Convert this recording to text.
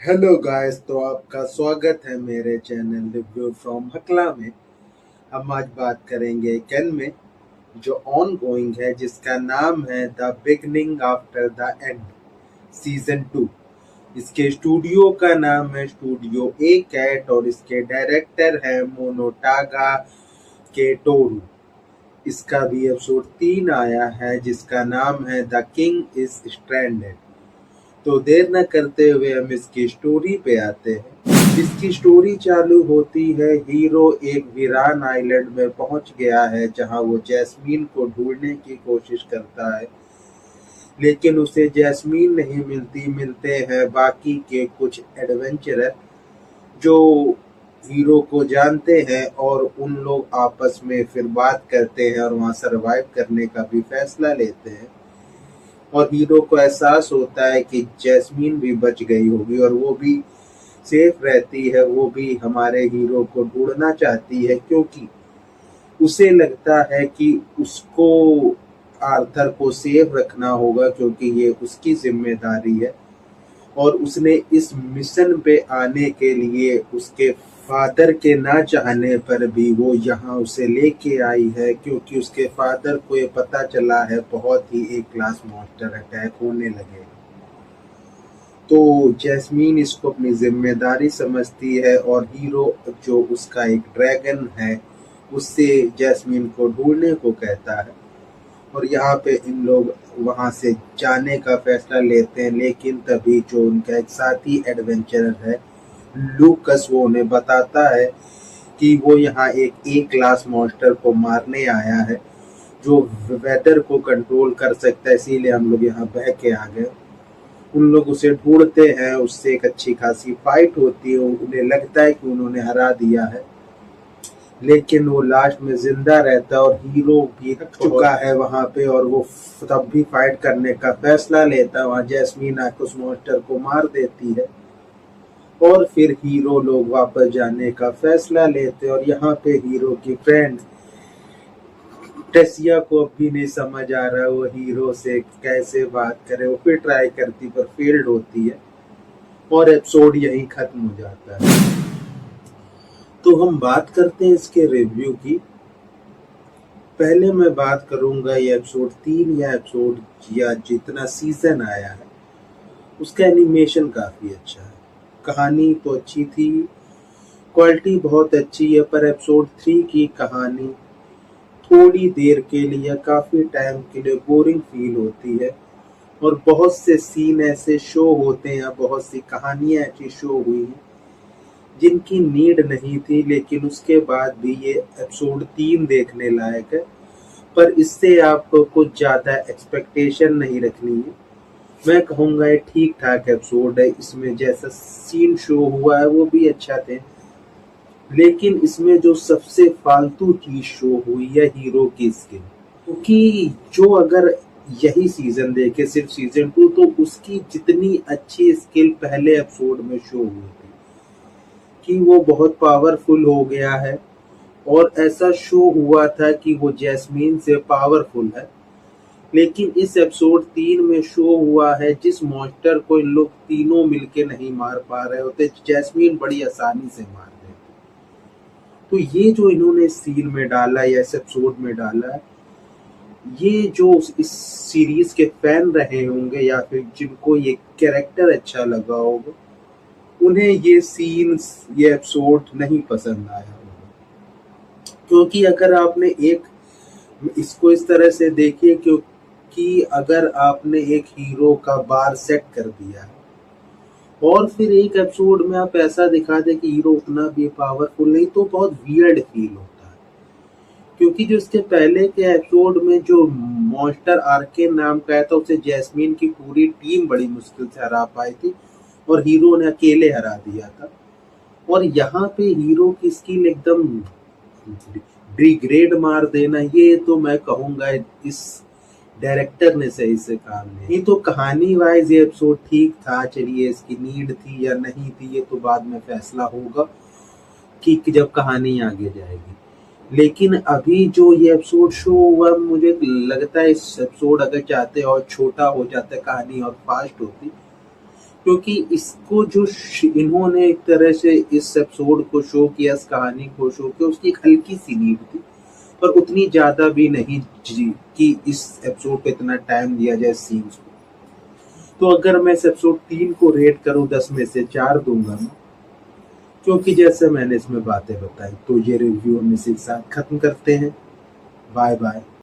Hello guys, तो आपका स्वागत है मेरे चैनल रिव्यू फ्रॉम हकला में। हम आज बात करेंगे कैन में, जो ऑन गोइंग है, जिसका नाम है the beginning after the end season 2। इसके स्टूडियो का नाम है स्टूडियो ए कैट और इसके डायरेक्टर है मोनोटागा केटोरू। इसका भी एपिसोड 3 आया है जिसका नाम है द किंग इज स्ट्रैंडेड। तो देर न करते हुए हम इसकी स्टोरी पे आते हैं। इसकी स्टोरी चालू होती है, हीरो एक वीरान आइलैंड में पहुंच गया है जहां वो जैस्मीन को ढूंढने की कोशिश करता है, लेकिन उसे जैस्मीन नहीं मिलती। मिलते हैं बाकी के कुछ एडवेंचरर जो हीरो को जानते हैं और उन लोग आपस में फिर बात करते हैं और वहां सरवाइव करने का भी फैसला लेते हैं। और हीरो को एहसास होता है कि जैस्मीन भी बच गई होगी और वो भी सेफ रहती है। वो भी हमारे हीरो को ढूंढना चाहती है क्योंकि उसे लगता है कि उसको आर्थर को सेफ रखना होगा, क्योंकि ये उसकी जिम्मेदारी है। और उसने इस मिशन पे आने के लिए उसके फादर के ना चाहने पर भी वो यहाँ उसे लेके आई है, क्योंकि उसके फादर को ये पता चला है बहुत ही एक क्लास मॉन्स्टर अटैक होने लगे। तो जैस्मीन इसको अपनी जिम्मेदारी समझती है और हीरो जो उसका एक ड्रैगन है उससे जैस्मीन को ढूंढने को कहता है। और यहाँ पे इन लोग वहां से जाने का फैसला लेते हैं, लेकिन तभी जो उनका एक साथी एडवेंचरर है लूकस, वो उन्हें बताता है कि वो यहाँ एक ए क्लास मॉन्स्टर को मारने आया है जो वेदर को कंट्रोल कर सकता है, इसीलिए हम लोग यहाँ बह के आ गए। उन लोग उसे ढूंढते हैं, उससे एक अच्छी खासी फाइट होती है। उन्हें लगता है कि उन्होंने हरा दिया है, लेकिन वो लास्ट में जिंदा रहता है और हीरो भी थक चुका है वहां पे और वो तब भी फाइट करने का फैसला लेता है। वहां जैस्मीन आकर उस मॉन्स्टर को मार देती है और फिर हीरो लोग वापस जाने का फैसला लेते हैं। और यहाँ पे हीरो की फ्रेंड टेसिया को अब भी नहीं समझ आ रहा वो हीरो से कैसे बात करे। वो फिर ट्राई करती पर फेल्ड होती है और एपिसोड यहीं खत्म हो जाता है। तो हम बात करते हैं इसके रिव्यू की। पहले मैं बात करूंगा ये एपिसोड 3 या एपिसोड या जितना सीजन आया है उसका एनिमेशन काफी अच्छा है, कहानी तो अच्छी थी, क्वालिटी बहुत अच्छी है। पर एपिसोड 3 की कहानी थोड़ी देर के लिए, काफी टाइम के लिए बोरिंग फील होती है। और बहुत से सीन ऐसे शो होते हैं, बहुत सी कहानियां ऐसी शो हुई हैं जिनकी नीड नहीं थी, लेकिन उसके बाद भी ये एपिसोड 3 देखने लायक है। पर इससे आपको कुछ ज्यादा एक्सपेक्टेशन नहीं रखनी है। मैं कहूँगा ये ठीक ठाक एपिसोड है। इसमें जैसा सीन शो हुआ है वो भी अच्छा थे, लेकिन इसमें जो सबसे फालतू चीज शो हुई है हीरो की स्किन। क्योंकि जो अगर यही सीजन देखे, सिर्फ सीजन 2, तो उसकी जितनी अच्छी स्किल पहले एपिसोड में शो हुई थी कि वो बहुत पावरफुल हो गया है और ऐसा शो हुआ था कि वो जैस्मीन से पावरफुल है। लेकिन इस एपिसोड 3 में शो हुआ है जिस मॉन्स्टर को इन लोग तीनों मिलके नहीं मार पा रहे होते, जैस्मीन बड़ी आसानी से मार देती। तो ये जो इन्होंने सीन में डाला या इस एपिसोड में डाला है, ये जो इस सीरीज के फैन रहे होंगे या फिर जिनको ये कैरेक्टर अच्छा लगा होगा, उन्हें ये सीन्स, ये एपिसोड नहीं पसंद आया होगा। क्योंकि अगर आपने एक इसको इस तरह से देखिए, क्योंकि अगर आपने एक हीरो का बार सेट कर दिया है और फिर एक एपिसोड में आप ऐसा दिखा दे कि हीरो उतना भी पावरफुल नहीं, तो बहुत वियर्ड फील होता है। क्योंकि जो इसके पहले के एपिसोड में जो मॉन्स्टर आर्केन नाम का आया था, उसे जैस्मीन की पूरी टीम बड़ी मुश्किल से हरा पाई थी और हीरो ने अकेले हरा दिया था। और यहाँ पे हीरो की स्किल एकदम डिग्रेड मार देना, ये तो मैं कहूंगा इस डायरेक्टर ने सही से काम नहीं। तो कहानी वाइज ये एपिसोड ठीक था, चलिए इसकी नीड थी या नहीं थी ये तो बाद में फैसला होगा कि जब कहानी आगे जाएगी। लेकिन अभी जो ये एपिसोड शो हुआ, मुझे लगता है इस एपिसोड अगर चाहते और छोटा हो जाता, कहानी और फास्ट होती, क्योंकि इसको जो इन्होंने एक तरह से इस एपिसोड को शो किया, इस कहानी को शो किया, उसकी एक हल्की सी नीड थी, पर उतनी ज्यादा भी नहीं जी कि इस एपिसोड पे इतना टाइम दिया जाए सीन्स को। तो अगर मैं इस एपिसोड 3 को रेट करूं 10 में से 4 दूंगा मैं, क्योंकि जैसे मैंने इसमें बातें बताई। तो ये रिव्यू हम इसी के साथ खत्म करते हैं। Bye bye.